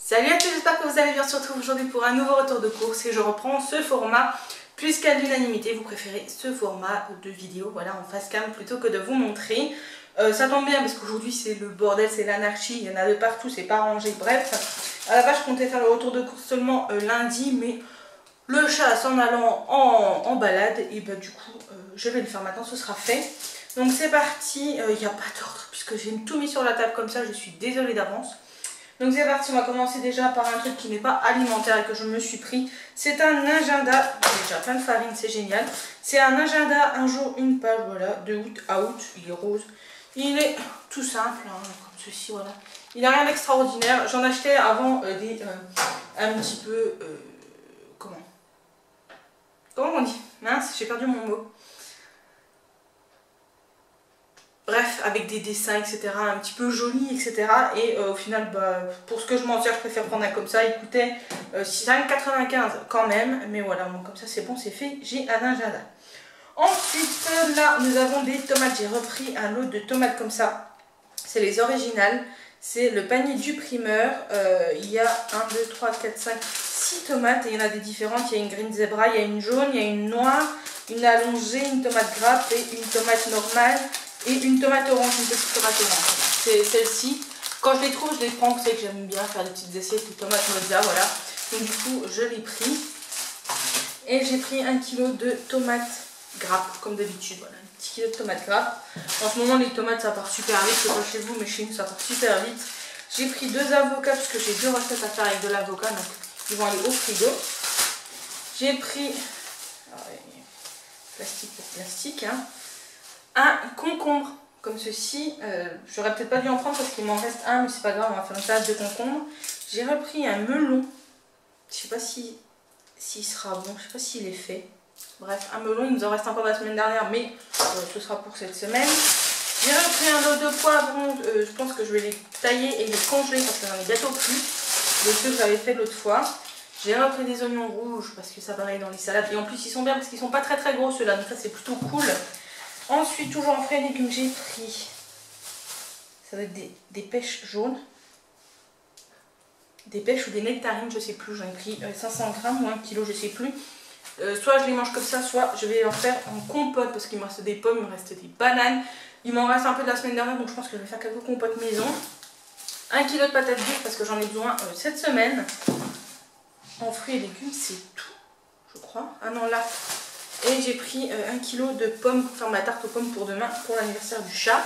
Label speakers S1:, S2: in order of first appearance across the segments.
S1: Salut à tous, j'espère que vous allez bien. On se retrouve aujourd'hui pour un nouveau retour de course et je reprends ce format puisqu'à l'unanimité vous préférez ce format de vidéo, voilà, en face cam plutôt que de vous montrer. Ça tombe bien parce qu'aujourd'hui c'est le bordel, c'est l'anarchie, il y en a de partout, c'est pas rangé, bref. À la base je comptais faire le retour de course seulement lundi, mais le chat s'en allant en balade, et bah du coup je vais le faire maintenant, ce sera fait. Donc c'est parti, il n'y a pas d'ordre puisque j'ai tout mis sur la table comme ça, je suis désolée d'avance. Donc c'est parti, on va commencer déjà par un truc qui n'est pas alimentaire et que je me suis pris. C'est un agenda, déjà plein de farine, c'est génial. C'est un agenda, un jour, une page, voilà, de août à août, il est rose. Il est tout simple, hein, comme ceci, voilà. Il n'a rien d'extraordinaire. J'en achetais avant un petit peu, comment on dit? Mince, j'ai perdu mon mot. Bref, avec des dessins, etc., un petit peu joli, etc. Et au final, bah, pour ce que je m'en sers, je préfère prendre un comme ça. Il coûtait 5,95 quand même. Mais voilà, bon, comme ça c'est bon, c'est fait. J'ai un agenda. Ensuite, là, nous avons des tomates. J'ai repris un lot de tomates comme ça. C'est les originales. C'est le panier du primeur. Il y a 1, 2, 3, 4, 5, 6 tomates. Et il y en a des différentes. Il y a une green zebra, il y a une jaune, il y a une noire, une allongée, une tomate grappe et une tomate normale. Et une tomate orange, une petite tomate orange. C'est celle-ci. Quand je les trouve, je les prends. Vous savez que j'aime bien faire des petites assiettes de tomates mozza, voilà. Donc du coup, je l'ai pris. Et j'ai pris 1 kg de tomates grappes, comme d'habitude. Voilà, un petit kilo de tomates grappes. En ce moment, les tomates, ça part super vite. Je sais pas chez vous, mais chez nous, ça part super vite. J'ai pris 2 avocats, parce que j'ai 2 recettes à faire avec de l'avocat. Donc, ils vont aller au frigo. J'ai pris... plastique pour plastique, hein. Un concombre comme ceci, j'aurais peut-être pas dû en prendre parce qu'il m'en reste un, mais c'est pas grave, on va faire une salade de concombre. J'ai repris un melon, je sais pas s'il sera bon, je sais pas s'il est fait. Bref, un melon, il nous en reste encore la semaine dernière, mais ce sera pour cette semaine. J'ai repris un lot de poivrons, je pense que je vais les tailler et les congeler parce que j'en ai bientôt plus de ceux que j'avais fait l'autre fois. J'ai repris des oignons rouges parce que ça paraît dans les salades, et en plus ils sont bien parce qu'ils sont pas très gros ceux-là, donc ça c'est plutôt cool. Ensuite, toujours en fruits et légumes, j'ai pris, ça doit être des pêches jaunes, des pêches ou des nectarines, je sais plus, j'en ai pris 500 grammes ou 1 kg, je sais plus. Soit je les mange comme ça, soit je vais en faire en compote parce qu'il me reste des pommes, il me reste des bananes. Il m'en reste un peu de la semaine dernière, donc je pense que je vais faire quelques compotes maison. 1 kg de patates douces parce que j'en ai besoin cette semaine. En fruits et légumes, c'est tout, je crois. Ah non, là... Et j'ai pris 1 kg de pommes pour faire ma tarte aux pommes pour demain, pour l'anniversaire du chat.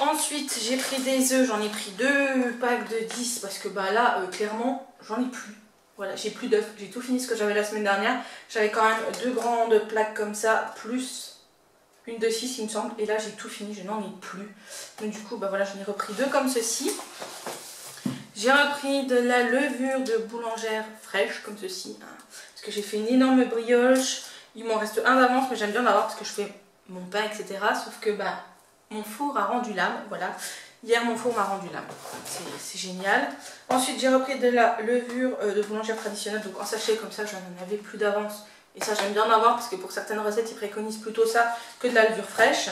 S1: Ensuite, j'ai pris des œufs, j'en ai pris 2 packs de 10 parce que bah là, clairement, j'en ai plus. Voilà, j'ai plus d'œufs, j'ai tout fini ce que j'avais la semaine dernière. J'avais quand même 2 grandes plaques comme ça, plus une de 6 il me semble. Et là, j'ai tout fini, je n'en ai plus. Donc du coup, bah voilà, j'en ai repris 2 comme ceci. J'ai repris de la levure de boulangère fraîche comme ceci, hein, parce que j'ai fait une énorme brioche. Il m'en reste un d'avance, mais j'aime bien l'avoir parce que je fais mon pain, etc. Sauf que bah, mon four a rendu l'âme, voilà. Hier, mon four m'a rendu l'âme, c'est génial. Ensuite, j'ai repris de la levure de boulangère traditionnelle, donc en sachet comme ça, j'en avais plus d'avance. Et ça, j'aime bien en avoir parce que pour certaines recettes, ils préconisent plutôt ça que de la levure fraîche.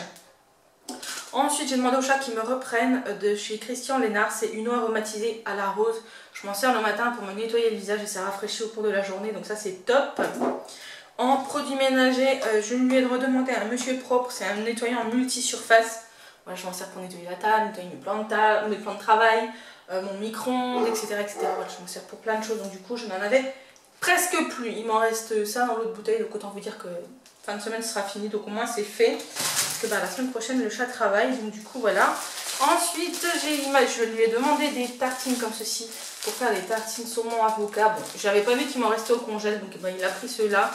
S1: Ensuite, j'ai demandé au chat qu'ils me reprennent de chez Christian Lénard. C'est une eau aromatisée à la rose. Je m'en sers le matin pour me nettoyer le visage et ça rafraîchit au cours de la journée. Donc ça, c'est top. En produits ménagers, je lui ai redemandé un Monsieur Propre. C'est un nettoyant multi-surface. Voilà, je m'en sers pour nettoyer la table, nettoyer mes plans de travail, mon micro-ondes, etc. Voilà, je m'en sers pour plein de choses. Donc du coup, je n'en avais presque plus. Il m'en reste ça dans l'autre bouteille. Donc autant vous dire que fin de semaine, ce sera fini. Donc au moins, c'est fait. Que bah, la semaine prochaine le chat travaille, donc du coup voilà. Ensuite je lui ai demandé des tartines comme ceci pour faire des tartines saumon avocat. Bon, j'avais pas vu qu'il m'en restait au congèle, donc bah, il a pris ceux-là.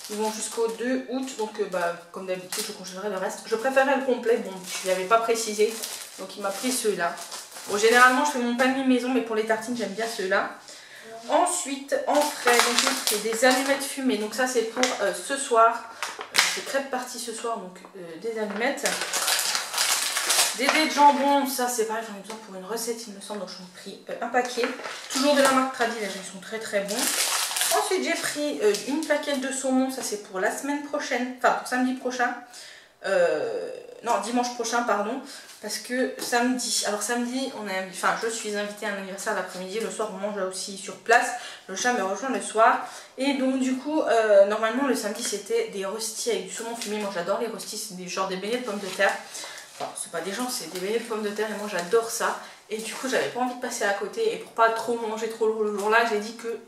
S1: Ils vont jusqu'au 2 août, donc bah, comme d'habitude je congélerai le reste. Je préférais le complet, bon je lui avais pas précisé, donc il m'a pris ceux-là. Bon, généralement je fais mon panier maison, mais pour les tartines j'aime bien ceux-là. Ensuite en frais, donc j'ai pris des allumettes fumées, donc ça c'est pour ce soir. C'est crêpes parties ce soir, donc des allumettes. Des dés de jambon, ça c'est pareil, j'en ai besoin pour une recette il me semble, donc j'en ai pris un paquet. Toujours de la marque Tradi, les gens sont très bons. Ensuite j'ai pris une plaquette de saumon, ça c'est pour la semaine prochaine, enfin pour samedi prochain. non, dimanche prochain, pardon, parce que samedi, alors samedi, je suis invitée à un anniversaire l'après-midi, le soir on mange là aussi sur place, le chat me rejoint le soir, et donc du coup, normalement le samedi c'était des rostis avec du saumon fumé, moi j'adore les rostis, c'est genre des beignets de pommes de terre, enfin c'est pas des gens, c'est des beignets de pommes de terre, et moi j'adore ça, et du coup j'avais pas envie de passer à côté, et pour pas trop manger trop lourd le jour-là, j'ai dit que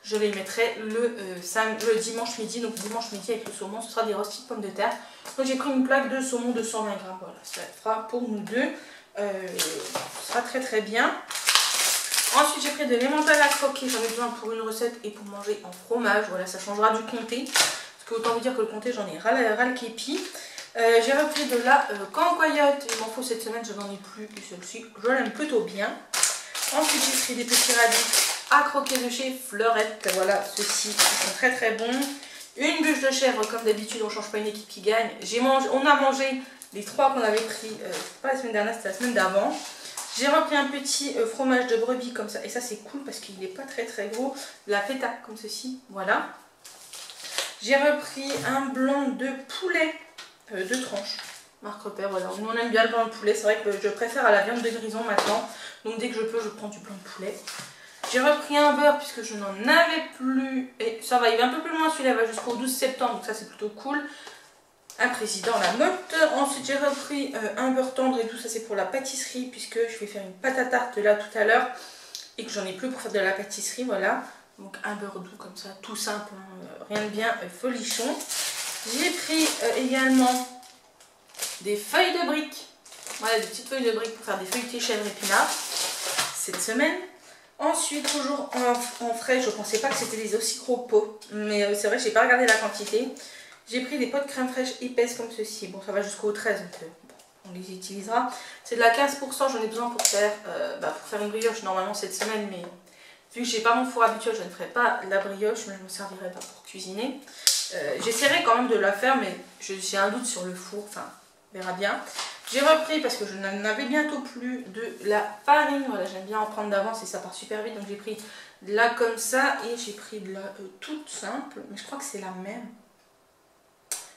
S1: je les mettrai le dimanche midi, donc dimanche midi avec le saumon, ce sera des rostis de pommes de terre. Donc j'ai pris une plaque de saumon de 120 grammes, voilà, ça fera pour nous deux, ce sera très très bien. Ensuite j'ai pris de l'emmental à croquer, j'en ai besoin pour une recette et pour manger en fromage, voilà, ça changera du comté, parce que autant vous dire que le comté j'en ai ras le képi. J'ai repris de la cancoyote, il m'en faut cette semaine, je n'en ai plus, et celle-ci je l'aime plutôt bien. Ensuite j'ai pris des petits radis à croquer de chez Fleurette, voilà, ceux-ci sont très très bons. Une bûche de chèvre, comme d'habitude, on ne change pas une équipe qui gagne. On a mangé les 3 qu'on avait pris, pas la semaine dernière, c'était la semaine d'avant. J'ai repris un petit fromage de brebis comme ça, et ça c'est cool parce qu'il n'est pas très très gros. La feta comme ceci, voilà. J'ai repris un blanc de poulet, 2 tranches, marque repère, voilà. Nous on aime bien le blanc de poulet, c'est vrai que je préfère à la viande de grison maintenant. Donc dès que je peux, je prends du blanc de poulet. J'ai repris un beurre puisque je n'en avais plus. Et ça va, il va un peu plus loin, celui-là va jusqu'au 12 septembre, donc ça c'est plutôt cool. Un président la motte. Ensuite j'ai repris un beurre tendre et tout, ça c'est pour la pâtisserie puisque je vais faire une pâte à tarte là tout à l'heure. Et que j'en ai plus pour faire de la pâtisserie, voilà. Donc un beurre doux comme ça, tout simple, hein, rien de bien folichon. J'ai pris également des feuilles de briques. Voilà, des petites feuilles de briques pour faire des feuilletés chèvre épinards cette semaine. Ensuite, toujours en frais, je ne pensais pas que c'était des aussi gros pots, mais c'est vrai que je n'ai pas regardé la quantité. J'ai pris des pots de crème fraîche épaisse comme ceci. Bon, ça va jusqu'au 13, donc on les utilisera. C'est de la 15%, j'en ai besoin pour faire une brioche normalement cette semaine, mais vu que je n'ai pas mon four habituel, je ne ferai pas la brioche, mais je ne me servirai pas pour cuisiner. J'essaierai quand même de la faire, mais j'ai un doute sur le four, enfin, on verra bien. J'ai repris parce que je n'en avais bientôt plus de la farine. Voilà, j'aime bien en prendre d'avance et ça part super vite. Donc j'ai pris de la comme ça et j'ai pris de la toute simple. Mais je crois que c'est la même.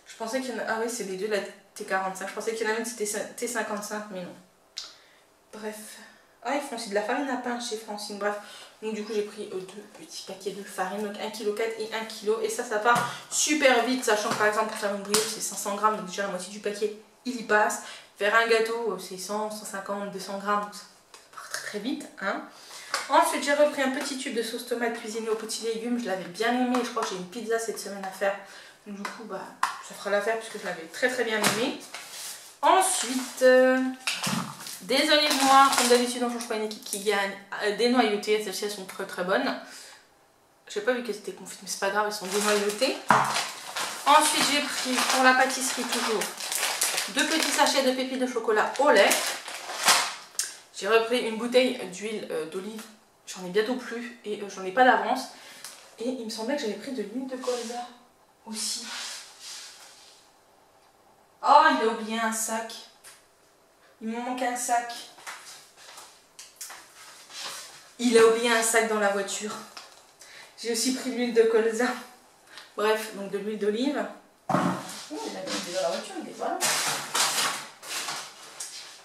S1: Je pensais qu'il y en a... Ah oui, c'est les deux de la T45. Je pensais qu'il y en a une c'était T55, mais non. Bref. Ah, ils font aussi de la farine à pain chez Francine. Bref. Donc du coup j'ai pris 2 petits paquets de farine. Donc 1,4 kg et 1 kg. Et ça part super vite. Sachant que par exemple pour faire une brioche c'est 500 grammes. Donc déjà la moitié du paquet il y passe. Faire un gâteau, c'est 100, 150, 200 grammes, donc ça part très très vite. Hein. Ensuite, j'ai repris un petit tube de sauce tomate cuisinée aux petits légumes. Je l'avais bien aimé. Je crois que j'ai une pizza cette semaine à faire. Donc, du coup, ça fera l'affaire puisque je l'avais très très bien aimé. Ensuite, des olives noires. Comme d'habitude, on ne change pas une équipe qui gagne. Des noyautées. Celles-ci, elles sont très très bonnes. Je n'ai pas vu qu'elles étaient confites, mais c'est pas grave, elles sont dénoyautées. Ensuite, j'ai pris pour la pâtisserie toujours 2 petits sachets de pépites de chocolat au lait. J'ai repris une bouteille d'huile d'olive. J'en ai bientôt plus et j'en ai pas d'avance. Et il me semblait que j'avais pris de l'huile de colza aussi. Oh, il a oublié un sac. Il me manque un sac. Il a oublié un sac dans la voiture. J'ai aussi pris de l'huile de colza. Bref, donc de l'huile d'olive. Oh, il a mis dans la voiture, il est voilà.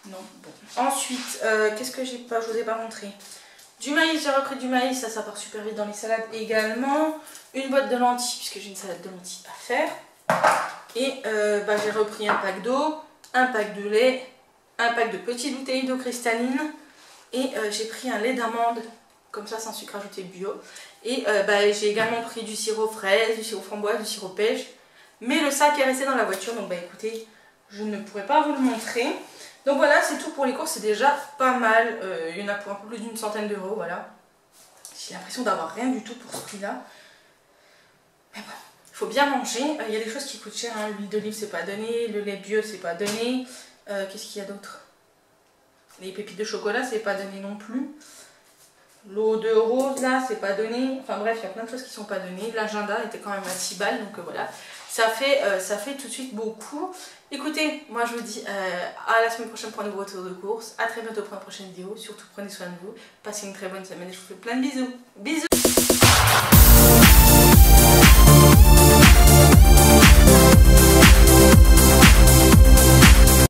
S1: Non, bon. Ensuite, qu'est-ce que j'ai pas, je vous ai pas montré. Du maïs, j'ai repris du maïs, ça part super vite dans les salades également. Une boîte de lentilles, puisque j'ai une salade de lentilles à faire. Et j'ai repris un pack d'eau, un pack de lait, un pack de petites bouteilles d'eau cristalline. Et j'ai pris un lait d'amande, comme ça sans sucre ajouté bio. Et j'ai également pris du sirop fraise, du sirop framboise, du sirop pêche. Mais le sac est resté dans la voiture, donc écoutez, je ne pourrais pas vous le montrer. Donc voilà, c'est tout pour les courses, c'est déjà pas mal. Il y en a pour un peu plus d'une centaine d'euros, voilà. J'ai l'impression d'avoir rien du tout pour ce prix-là. Mais bon, il faut bien manger. Il y a des choses qui coûtent cher, hein. L'huile d'olive, c'est pas donné. Le lait bio, c'est pas donné. Qu'est-ce qu'il y a d'autre? Les pépites de chocolat, c'est pas donné non plus. L'eau de rose, là, c'est pas donné. Enfin bref, il y a plein de choses qui sont pas données. L'agenda était quand même à 6 balles, donc voilà. Ça fait tout de suite beaucoup. Écoutez, moi je vous dis à la semaine prochaine pour un nouveau retour de course. À très bientôt pour une prochaine vidéo. Surtout prenez soin de vous. Passez une très bonne semaine et je vous fais plein de bisous. Bisous!